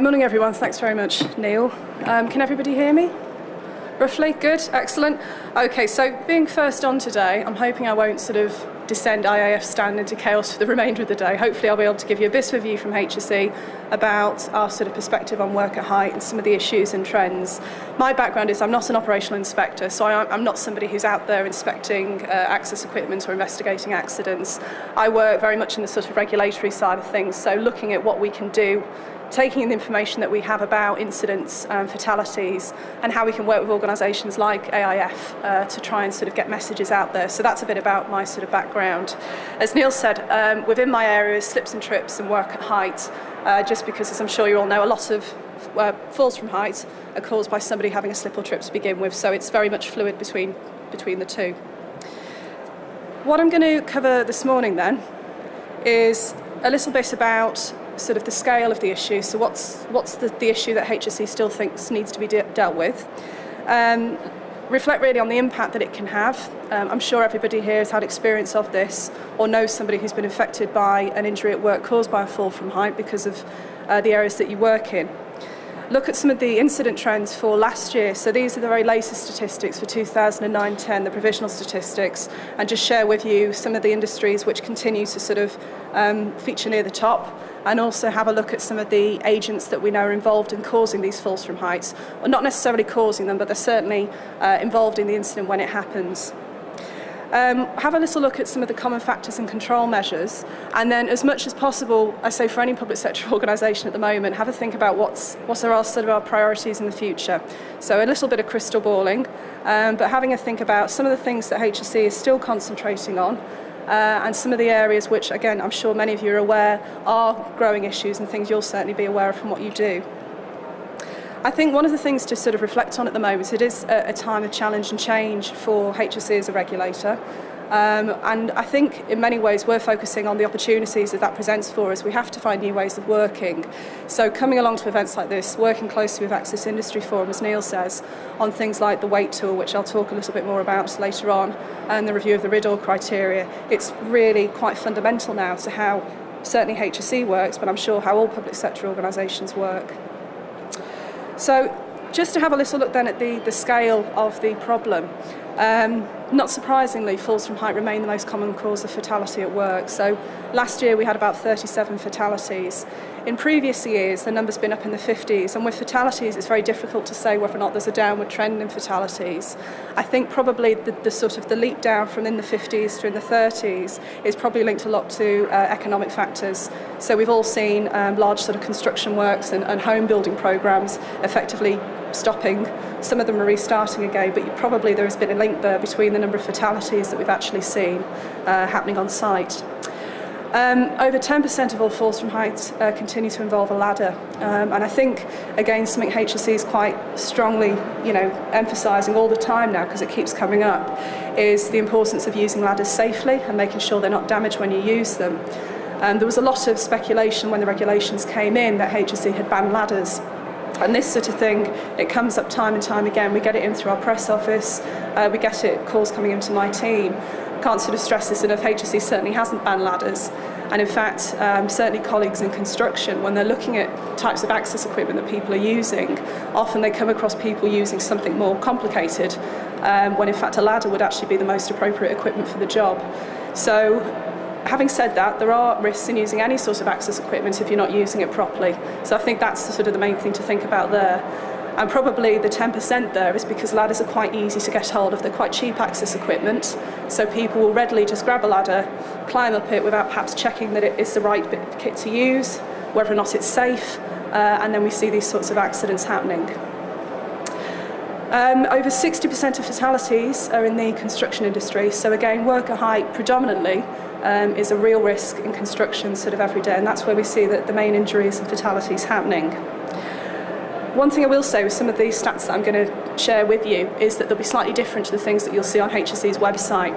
Morning everyone, thanks very much Neil. Can everybody hear me? Roughly? Good? Excellent. Okay, so being first on today, I'm hoping I won't sort of descend IAF stand into chaos for the remainder of the day. Hopefully I'll be able to give you a bit of a view from HSE about our sort of perspective on work at height and some of the issues and trends. My background is I'm not an operational inspector, so I'm not somebody who's out there inspecting access equipment or investigating accidents. I work very much in the sort of regulatory side of things, so looking at what we can do, taking in the information that we have about incidents and fatalities and how we can work with organisations like AIF to try and sort of get messages out there. So that's a bit about my sort of background. As Neil said, within my area is slips and trips and work at height, just because, as I'm sure you all know, a lot of falls from height are caused by somebody having a slip or trip to begin with, so it's very much fluid between the two. What I'm going to cover this morning then is a little bit about sort of the scale of the issue, so what's the issue that HSE still thinks needs to be dealt with. Reflect really on the impact that it can have. I'm sure everybody here has had experience of this or knows somebody who's been affected by an injury at work caused by a fall from height because of the areas that you work in. Look at some of the incident trends for last year. So these are the very latest statistics for 2009-10, the provisional statistics, and just share with you some of the industries which continue to sort of feature near the top, and also have a look at some of the agents that we know are involved in causing these falls from heights. Well, not necessarily causing them, but they're certainly involved in the incident when it happens. Have a little look at some of the common factors and control measures, and then as much as possible, I say for any public sector organisation at the moment, have a think about what are sort of our priorities in the future. So a little bit of crystal balling, but having a think about some of the things that HSE is still concentrating on, and some of the areas which, again, I'm sure many of you are aware are growing issues and things you'll certainly be aware of from what you do. I think one of the things to sort of reflect on at the moment, it is a time of challenge and change for HSE as a regulator. And I think in many ways we're focusing on the opportunities that presents for us. We have to find new ways of working. So coming along to events like this, working closely with Access Industry Forum, as Neil says, on things like the weight tool, which I'll talk a little bit more about later on, and the review of the RIDDOR criteria, it's really quite fundamental now to how certainly HSE works, but I'm sure how all public sector organisations work. So just to have a little look then at the scale of the problem. Not surprisingly, falls from height remain the most common cause of fatality at work. So last year we had about 37 fatalities. In previous years, the number's been up in the 50s, and with fatalities, it's very difficult to say whether or not there's a downward trend in fatalities. I think probably the sort of the leap down from in the 50s to in the 30s is probably linked a lot to economic factors. So we've all seen large sort of construction works and home building programs effectively stopping. Some of them are restarting again, but probably there has been a link there between the number of fatalities that we've actually seen happening on site. Over 10% of all falls from height continue to involve a ladder, and I think again something HSE is quite strongly, emphasising all the time now because it keeps coming up, is the importance of using ladders safely and making sure they're not damaged when you use them. There was a lot of speculation when the regulations came in that HSE had banned ladders. And this sort of thing, it comes up time and time again. We get it in through our press office, we get it, calls coming into my team. Can't sort of stress this enough, HSE certainly hasn't banned ladders. And in fact, certainly colleagues in construction, when they're looking at types of access equipment that people are using, often they come across people using something more complicated, when in fact a ladder would actually be the most appropriate equipment for the job. So, having said that, there are risks in using any sort of access equipment if you're not using it properly. So I think that's sort of the main thing to think about there. And probably the 10% there is because ladders are quite easy to get hold of. They're quite cheap access equipment, so people will readily just grab a ladder, climb up it without perhaps checking that it is the right bit of kit to use, whether or not it's safe, and then we see these sorts of accidents happening. Over 60% of fatalities are in the construction industry, so again, work at height predominantly is a real risk in construction sort of every day, and that's where we see that the main injuries and fatalities happening. One thing I will say with some of these stats that I'm going to share with you is that they'll be slightly different to the things that you'll see on HSE's website.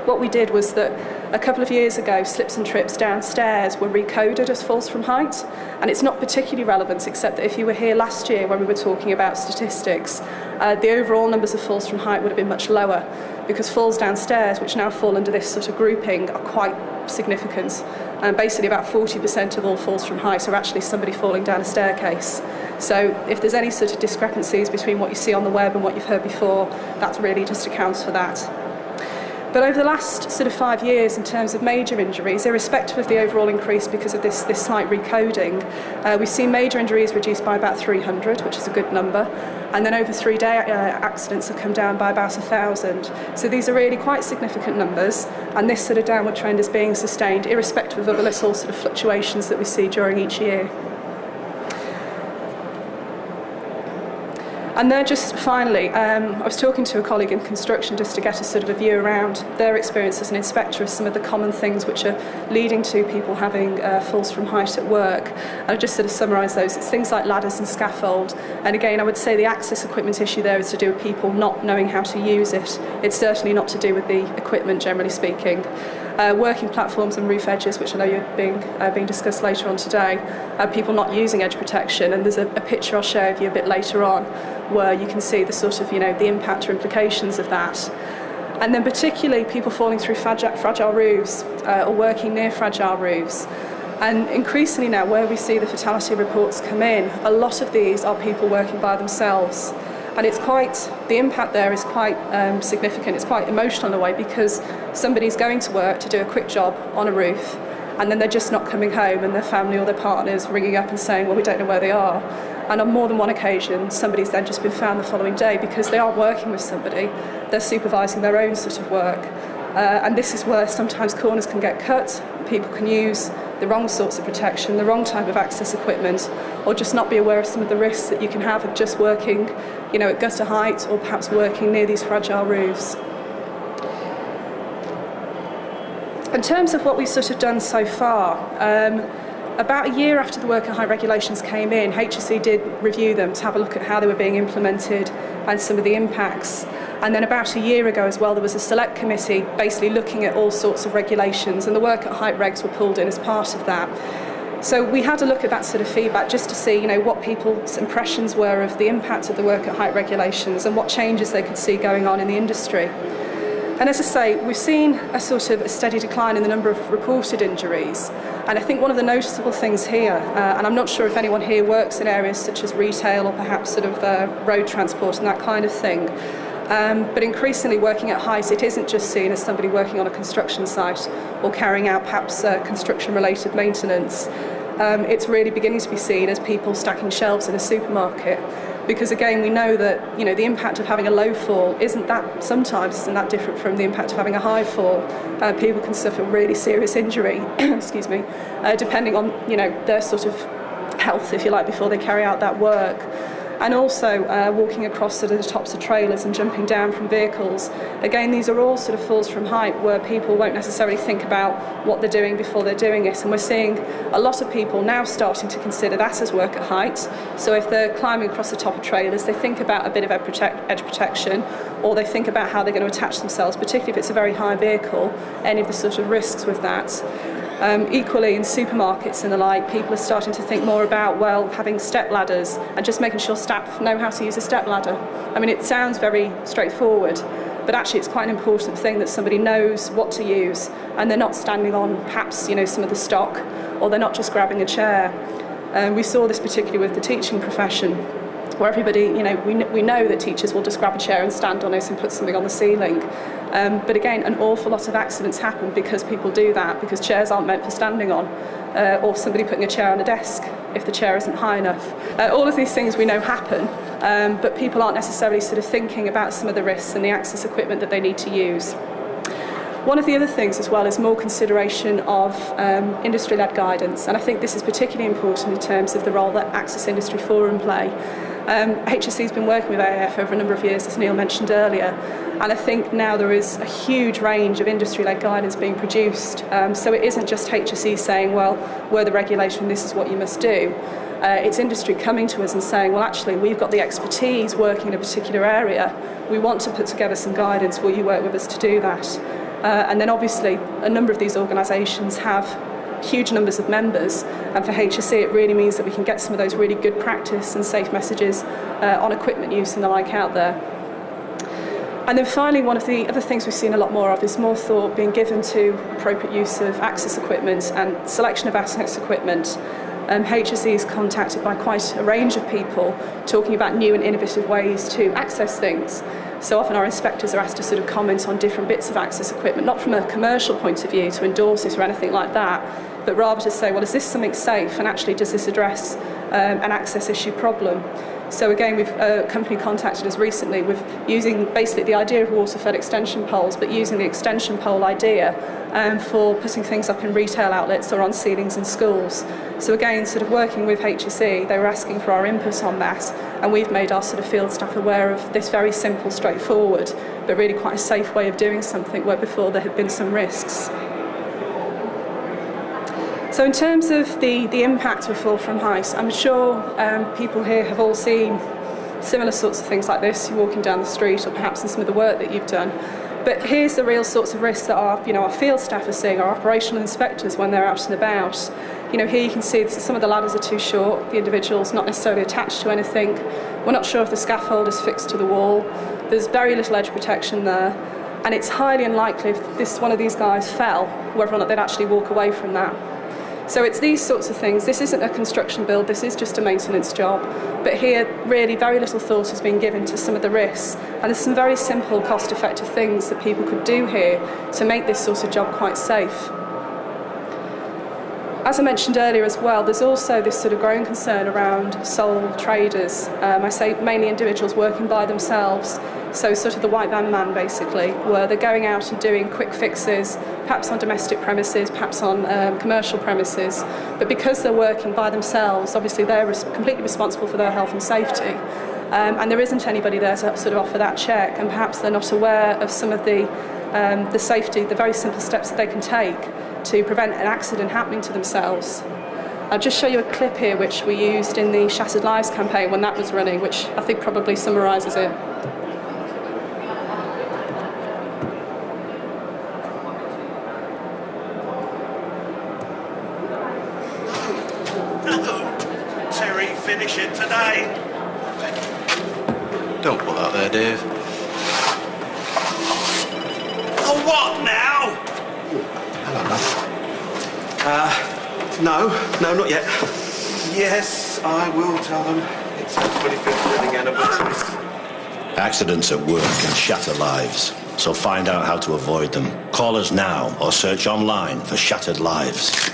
What we did was that a couple of years ago, slips and trips downstairs were recoded as falls from height, and it's not particularly relevant except that if you were here last year when we were talking about statistics, the overall numbers of falls from height would have been much lower because falls downstairs, which now fall under this sort of grouping, are quite significant. And basically about 40% of all falls from height are actually somebody falling down a staircase. So if there's any sort of discrepancies between what you see on the web and what you've heard before, that really just accounts for that. But over the last sort of 5 years, in terms of major injuries, irrespective of the overall increase because of this slight recoding, we've seen major injuries reduced by about 300, which is a good number. And then over 3-day accidents have come down by about 1,000. So these are really quite significant numbers, and this sort of downward trend is being sustained, irrespective of other little sort of fluctuations that we see during each year. And then just finally, I was talking to a colleague in construction just to get a sort of a view around their experience as an inspector of some of the common things which are leading to people having falls from height at work. And I'll just sort of summarise those. It's things like ladders and scaffold. And again, I would say the access equipment issue there is to do with people not knowing how to use it. It's certainly not to do with the equipment, generally speaking. Working platforms and roof edges, which I know you're being discussed later on today, people not using edge protection, and there's a picture I'll share with you a bit later on where you can see the sort of, the impact or implications of that. And then particularly people falling through fragile roofs or working near fragile roofs. And increasingly now, where we see the fatality reports come in, a lot of these are people working by themselves. And the impact there is quite significant. It's quite emotional in a way, because somebody's going to work to do a quick job on a roof, and then they're just not coming home, and their family or their partner's ringing up and saying, well, we don't know where they are. And on more than one occasion, somebody's then just been found the following day because they are working with somebody. They're supervising their own sort of work. And this is where sometimes corners can get cut. People can use the wrong sorts of protection, the wrong type of access equipment, or just not be aware of some of the risks that you can have of just working, at gutter height, or perhaps working near these fragile roofs. In terms of what we've sort of done so far, about a year after the work at height regulations came in, HSE did review them to have a look at how they were being implemented and some of the impacts. And then about a year ago as well, there was a select committee basically looking at all sorts of regulations, and the work at height regs were pulled in as part of that. So we had a look at that sort of feedback just to see, what people's impressions were of the impact of the work at height regulations and what changes they could see going on in the industry. And as I say, we've seen a sort of a steady decline in the number of reported injuries. And I think one of the noticeable things here, and I'm not sure if anyone here works in areas such as retail or perhaps sort of road transport and that kind of thing, but increasingly working at height, it isn't just seen as somebody working on a construction site or carrying out perhaps construction-related maintenance. It's really beginning to be seen as people stacking shelves in a supermarket. Because again, we know that the impact of having a low fall sometimes isn't that different from the impact of having a high fall. People can suffer really serious injury, excuse me, depending on their sort of health, if you like, before they carry out that work. And also walking across sort of the tops of trailers and jumping down from vehicles. Again, these are all sort of falls from height where people won't necessarily think about what they're doing before they're doing it. And we're seeing a lot of people now starting to consider that as work at height. So if they're climbing across the top of trailers, they think about a bit of edge protection, or they think about how they're going to attach themselves, particularly if it's a very high vehicle, any of the sort of risks with that. Equally in supermarkets and the like, people are starting to think more about, having step ladders and just making sure staff know how to use a step ladder. I mean, it sounds very straightforward, but actually it's quite an important thing that somebody knows what to use and they're not standing on perhaps, some of the stock, or they're not just grabbing a chair. We saw this particularly with the teaching profession, where everybody, we know that teachers will just grab a chair and stand on it and put something on the ceiling. But again, an awful lot of accidents happen because people do that, because chairs aren't meant for standing on, or somebody putting a chair on a desk if the chair isn't high enough. All of these things we know happen, but people aren't necessarily sort of thinking about some of the risks and the access equipment that they need to use. One of the other things as well is more consideration of industry-led guidance, and I think this is particularly important in terms of the role that Access Industry Forum play. HSE has been working with AIF over a number of years, as Neil mentioned earlier, and I think now there is a huge range of industry-led guidance being produced. So it isn't just HSE saying, we're the regulation, this is what you must do. It's industry coming to us and saying, actually, we've got the expertise working in a particular area. We want to put together some guidance. Will you work with us to do that? And then obviously, a number of these organisations have huge numbers of members, and for HSE it really means that we can get some of those really good practice and safe messages on equipment use and the like out there. And then finally, one of the other things we've seen a lot more of is more thought being given to appropriate use of access equipment and selection of access equipment. HSE is contacted by quite a range of people talking about new and innovative ways to access things. So often our inspectors are asked to sort of comment on different bits of access equipment, not from a commercial point of view to endorse it or anything like that, but rather to say, well, is this something safe, and actually does this address an access issue problem? So again, we've a company contacted us recently with using basically the idea of water-fed extension poles, but using the extension pole idea for putting things up in retail outlets or on ceilings in schools. So again, sort of working with HSE, they were asking for our input on that, and we've made our sort of field staff aware of this very simple, straightforward, but really quite a safe way of doing something where before there had been some risks. So in terms of the impact of fall from height, I'm sure people here have all seen similar sorts of things like this, you're walking down the street or perhaps in some of the work that you've done. But here's the real sorts of risks that our field staff are seeing, our operational inspectors when they're out and about. Here you can see some of the ladders are too short, the individual's not necessarily attached to anything. We're not sure if the scaffold is fixed to the wall. There's very little edge protection there. And it's highly unlikely if one of these guys fell, whether or not they'd actually walk away from that. So it's these sorts of things. This isn't a construction build, this is just a maintenance job. But here, really, very little thought has been given to some of the risks. And there's some very simple, cost-effective things that people could do here to make this sort of job quite safe. As I mentioned earlier as well, there's also this sort of growing concern around sole traders. I say mainly individuals working by themselves. So sort of the white van man, basically, where they're going out and doing quick fixes, perhaps on domestic premises, perhaps on commercial premises. But because they're working by themselves, obviously they're completely responsible for their health and safety. And there isn't anybody there to sort of offer that check, and perhaps they're not aware of some of the safety, the very simple steps that they can take to prevent an accident happening to themselves. I'll just show you a clip here which we used in the Shattered Lives campaign when that was running, which I think probably summarises it. Terry, finish it today. Don't pull out there, Dave. Oh, what now? Hello, lad. No, not yet. Yes, I will tell them. It's our 25th wedding anniversary. Accidents at work can shatter lives, so find out how to avoid them. Call us now or search online for Shattered Lives.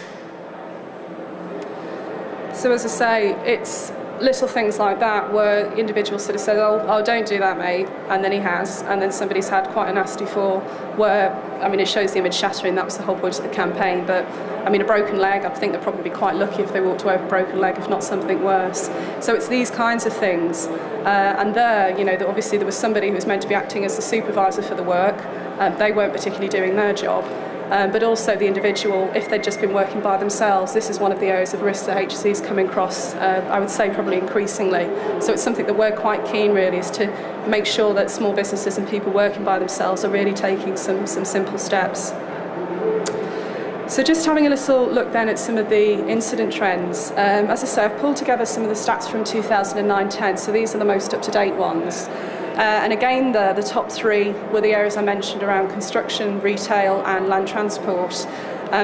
So as I say, it's little things like that where individuals sort of say, oh, don't do that, mate, and then he has, and then somebody's had quite a nasty fall where, I mean, it shows the image shattering, that was the whole point of the campaign, but I mean, a broken leg, I think they'd probably be quite lucky if they walked away with a broken leg, if not something worse. So it's these kinds of things, and that obviously there was somebody who was meant to be acting as the supervisor for the work, they weren't particularly doing their job. But also the individual, if they'd just been working by themselves, this is one of the areas of risk that HSE is coming across, I would say probably increasingly. So it's something that we're quite keen really is to make sure that small businesses and people working by themselves are really taking some simple steps. So just having a little look then at some of the incident trends. As I say, I've pulled together some of the stats from 2009-10, so these are the most up-to-date ones. And again, the top three were the areas I mentioned around construction, retail and land transport.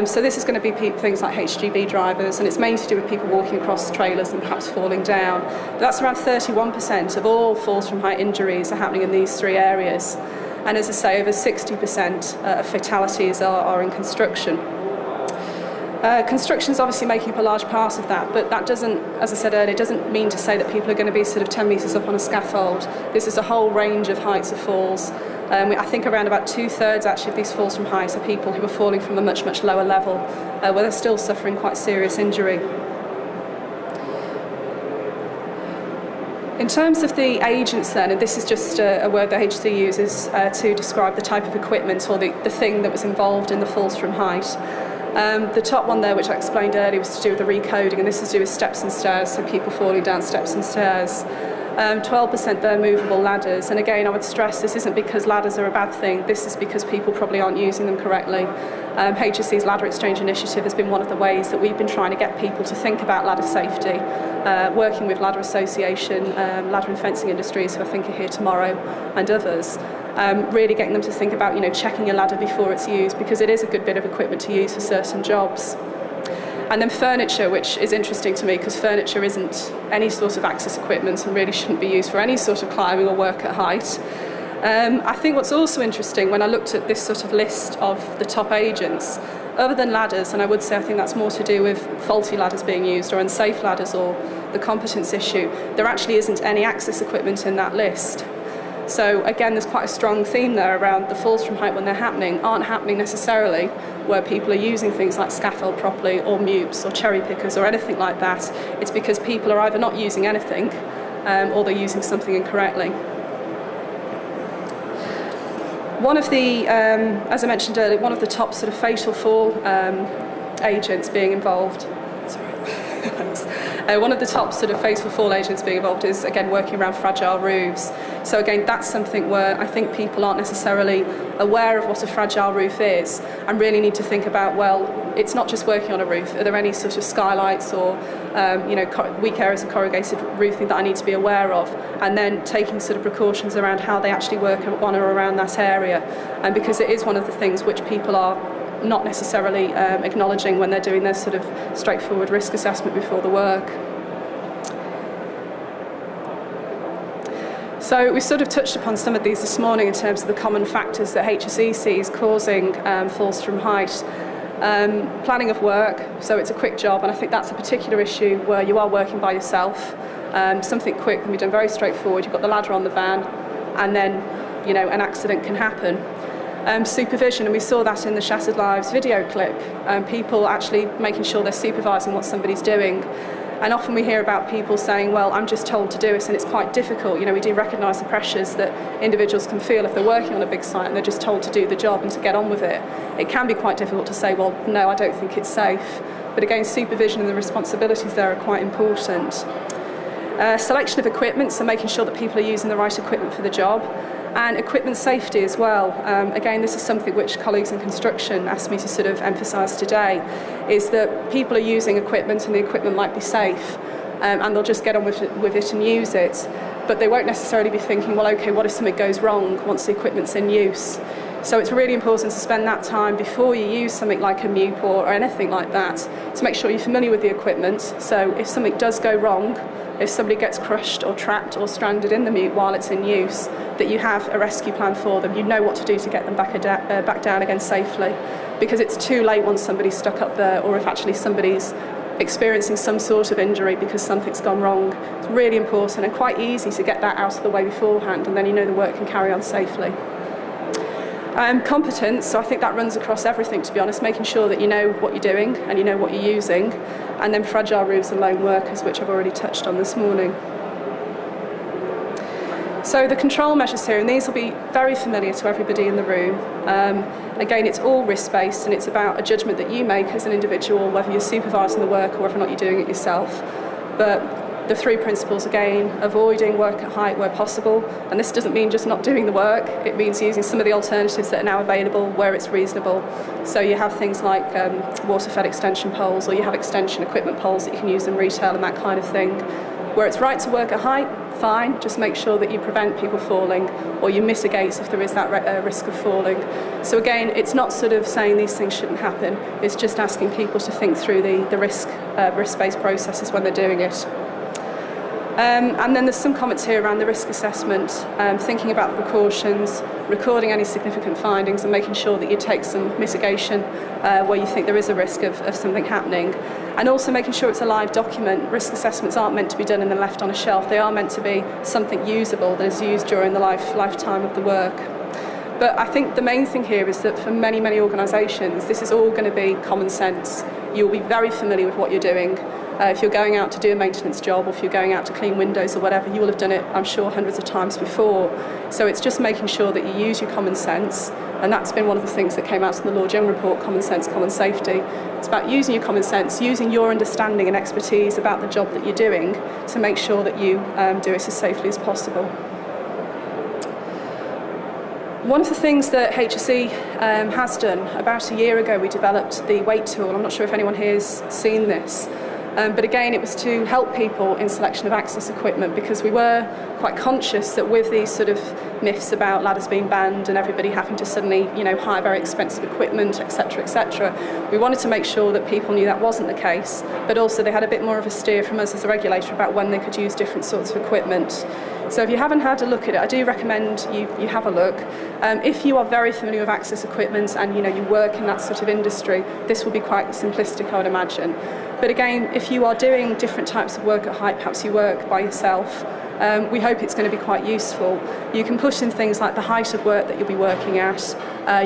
So this is going to be things like HGV drivers, and it's mainly to do with people walking across trailers and perhaps falling down. But that's around 31% of all falls from height injuries are happening in these three areas. And as I say, over 60% of fatalities are in construction. Construction is obviously making up a large part of that, but that doesn't, as I said earlier, doesn't mean to say that people are going to be sort of 10 metres up on a scaffold. This is a whole range of heights of falls. I think around about 2/3 actually of these falls from height are people who are falling from a much, much lower level, where they're still suffering quite serious injury. In terms of the agents then, and this is just a word that HSE uses to describe the type of equipment or the thing that was involved in the falls from height. The top one there, which I explained earlier, was to do with the recoding, and this is to do with steps and stairs, so people falling down steps and stairs. 12% they're movable ladders, and again I would stress this isn't because ladders are a bad thing, this is because people probably aren't using them correctly. HSE's Ladder Exchange Initiative has been one of the ways that we've been trying to get people to think about ladder safety, working with Ladder Association, Ladder and Fencing Industries, who I think are here tomorrow, and others. really getting them to think about, checking your ladder before it's used, because it is a good bit of equipment to use for certain jobs. And then furniture, which is interesting to me because furniture isn't any sort of access equipment and really shouldn't be used for any sort of climbing or work at height. I think what's also interesting when I looked at this sort of list of the top agents, other than ladders, and I would say I think that's more to do with faulty ladders being used or unsafe ladders or the competence issue, there actually isn't any access equipment in that list. So again, there's quite a strong theme there around the falls from height when they're happening aren't happening necessarily where people are using things like scaffold properly or mutes or cherry pickers or anything like that. It's because people are either not using anything or they're using something incorrectly. One of the, as I mentioned earlier, one of the top sort of fatal fall agents being involved. One of the top sort of fatal fall agents being involved is, again, working around fragile roofs. So again, that's something where I think people aren't necessarily aware of what a fragile roof is and really need to think about, well, it's not just working on a roof. Are there any sort of skylights or weak areas of corrugated roofing that I need to be aware of? And then taking sort of precautions around how they actually work on or around that area. And because it is one of the things which people are not necessarily acknowledging when they're doing their sort of straightforward risk assessment before the work. So we sort of touched upon some of these this morning in terms of the common factors that HSE sees causing falls from height. Planning of work, so it's a quick job, and I think that's a particular issue where you are working by yourself. Something quick can be done very straightforward. You've got the ladder on the van, and then an accident can happen. Supervision, and we saw that in the Shattered Lives video clip, people actually making sure they're supervising what somebody's doing. And often we hear about people saying, well, I'm just told to do it, and it's quite difficult. We do recognise the pressures that individuals can feel if they're working on a big site and they're just told to do the job and to get on with it. It can be quite difficult to say, well, no, I don't think it's safe. But again, supervision and the responsibilities there are quite important. Selection of equipment, so making sure that people are using the right equipment for the job. And equipment safety as well. Again, this is something which colleagues in construction asked me to sort of emphasise today, is that people are using equipment and the equipment might be safe and they'll just get on with it and use it. But they won't necessarily be thinking, well, okay, what if something goes wrong once the equipment's in use? So it's really important to spend that time before you use something like a mute or anything like that to make sure you're familiar with the equipment. So if something does go wrong, if somebody gets crushed or trapped or stranded in the mute while it's in use, that you have a rescue plan for them. You know what to do to get them back down again safely, because it's too late once somebody's stuck up there, or if actually somebody's experiencing some sort of injury because something's gone wrong. It's really important and quite easy to get that out of the way beforehand, and then you know the work can carry on safely. Competence, so I think that runs across everything, to be honest, making sure that you know what you're doing and you know what you're using, and then fragile roofs and lone workers, which I've already touched on this morning. So the control measures here, and these will be very familiar to everybody in the room. Again, it's all risk-based, and it's about a judgment that you make as an individual, whether you're supervising the work or whether or not you're doing it yourself. But the three principles, again, avoiding work at height where possible, and this doesn't mean just not doing the work, it means using some of the alternatives that are now available where it's reasonable. So you have things like water-fed extension poles, or you have extension equipment poles that you can use in retail and that kind of thing. Where it's right to work at height, fine, just make sure that you prevent people falling or you mitigate if there is that risk of falling. So again, it's not sort of saying these things shouldn't happen, it's just asking people to think through the risk-based processes when they're doing it. And then there's some comments here around the risk assessment, thinking about the precautions, recording any significant findings and making sure that you take some mitigation where you think there is a risk of something happening. And also making sure it's a live document. Risk assessments aren't meant to be done and then left on a shelf. They are meant to be something usable that is used during the lifetime of the work. But I think the main thing here is that for many, many organisations, this is all going to be common sense. You'll be very familiar with what you're doing. If you're going out to do a maintenance job, or if you're going out to clean windows or whatever, you will have done it, I'm sure, hundreds of times before. So it's just making sure that you use your common sense, and that's been one of the things that came out in the Law General Report, Common Sense, Common Safety. It's about using your common sense, using your understanding and expertise about the job that you're doing to make sure that you do it as safely as possible. One of the things that HSE has done, about a year ago we developed the weight tool. I'm not sure if anyone here has seen this. But again, it was to help people in selection of access equipment, because we were quite conscious that with these sort of myths about ladders being banned and everybody having to suddenly, hire very expensive equipment, etc., we wanted to make sure that people knew that wasn't the case, but also they had a bit more of a steer from us as a regulator about when they could use different sorts of equipment. So if you haven't had a look at it, I do recommend you have a look. If you are very familiar with access equipment and you work in that sort of industry, this will be quite simplistic, I would imagine. But again, if you are doing different types of work at height, perhaps you work by yourself, we hope it's going to be quite useful. You can put in things like the height of work that you'll be working at.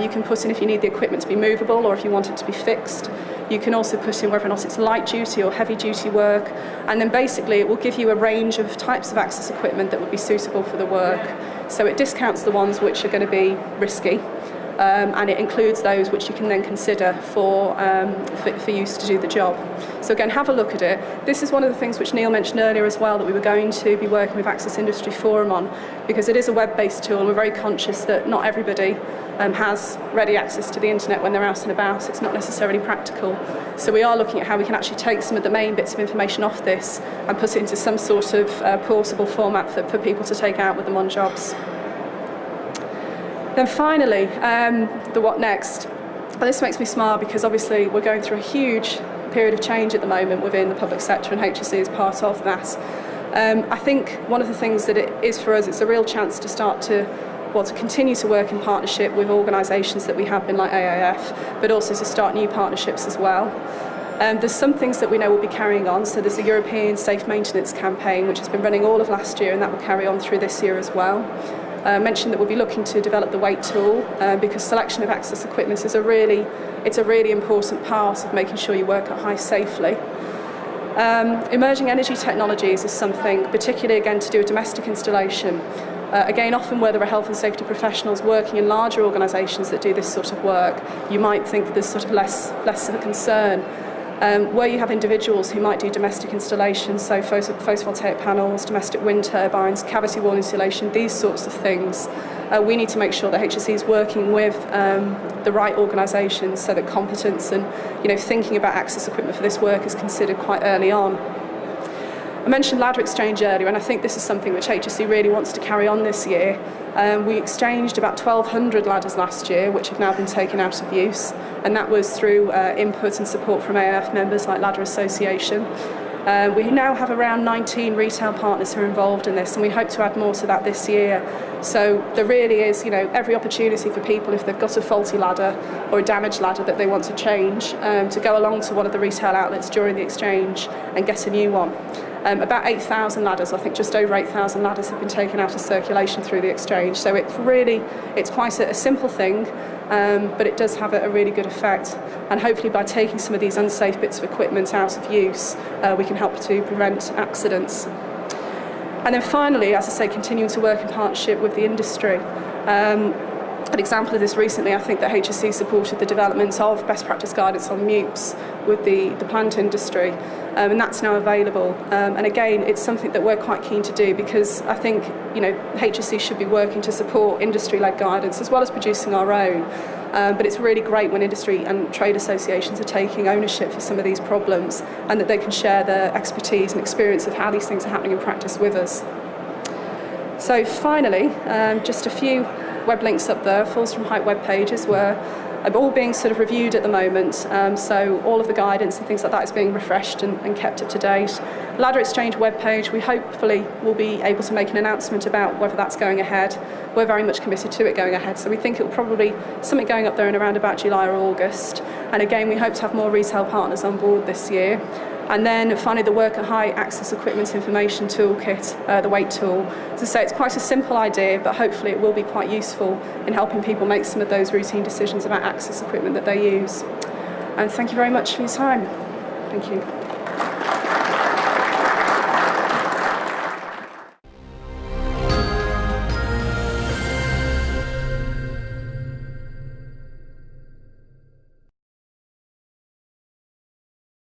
You can put in if you need the equipment to be movable or if you want it to be fixed. You can also put in whether or not it's light duty or heavy duty work, and then basically it will give you a range of types of access equipment that would be suitable for the work. So it discounts the ones which are going to be risky, and it includes those which you can then consider for use to do the job. So again, have a look at it. This is one of the things which Neil mentioned earlier as well, that we were going to be working with Access Industry Forum on, because it is a web-based tool and we're very conscious that not everybody has ready access to the internet when they're out and about. It's not necessarily practical. So we are looking at how we can actually take some of the main bits of information off this and put it into some sort of portable format for people to take out with them on jobs. Then finally, the what next? Well, this makes me smile because obviously we're going through a huge period of change at the moment within the public sector, and HSE is part of that. I think one of the things that it is for us, it's a real chance to start to continue to work in partnership with organisations that we have been like AIF, but also to start new partnerships as well. There's some things that we know will be carrying on. So there's the European Safe Maintenance Campaign, which has been running all of last year, and that will carry on through this year as well. I mentioned that we'll be looking to develop the weight tool because selection of access equipment is a really important part of making sure you work at height safely. Emerging energy technologies is something, particularly again to do with domestic installation. Again, often where there are health and safety professionals working in larger organisations that do this sort of work, you might think there's sort of less of a concern. Where you have individuals who might do domestic installations, so photovoltaic panels, domestic wind turbines, cavity wall insulation, these sorts of things, we need to make sure that HSE is working with the right organisations so that competence and thinking about access equipment for this work is considered quite early on. I mentioned ladder exchange earlier, and I think this is something which HSE really wants to carry on this year. We exchanged about 1,200 ladders last year, which have now been taken out of use, and that was through input and support from AIF members like Ladder Association. We now have around 19 retail partners who are involved in this, and we hope to add more to that this year. So there really is, every opportunity for people, if they've got a faulty ladder or a damaged ladder that they want to change, to go along to one of the retail outlets during the exchange and get a new one. About 8,000 ladders, I think just over 8,000 ladders have been taken out of circulation through the exchange. So it's quite a simple thing, but it does have a really good effect. And hopefully by taking some of these unsafe bits of equipment out of use, we can help to prevent accidents. And then finally, as I say, continuing to work in partnership with the industry. An example of this recently, I think that HSE supported the development of best practice guidance on MUPEs with the plant industry, and that's now available. And again, it's something that we're quite keen to do because I think HSE should be working to support industry-led guidance as well as producing our own. But it's really great when industry and trade associations are taking ownership for some of these problems and that they can share their expertise and experience of how these things are happening in practice with us. So finally, just a few web links up there. Falls from Height web pages were all being sort of reviewed at the moment, so all of the guidance and things like that is being refreshed and kept up to date. Ladder Exchange web page, we hopefully will be able to make an announcement about whether that's going ahead. We're very much committed to it going ahead, so we think it will probably something going up there in around about July or August. And again, we hope to have more retail partners on board this year. And then finally, the Work at Height Access Equipment Information Toolkit, the weight tool. As I say, it's quite a simple idea, but hopefully it will be quite useful in helping people make some of those routine decisions about access equipment that they use. And thank you very much for your time. Thank you.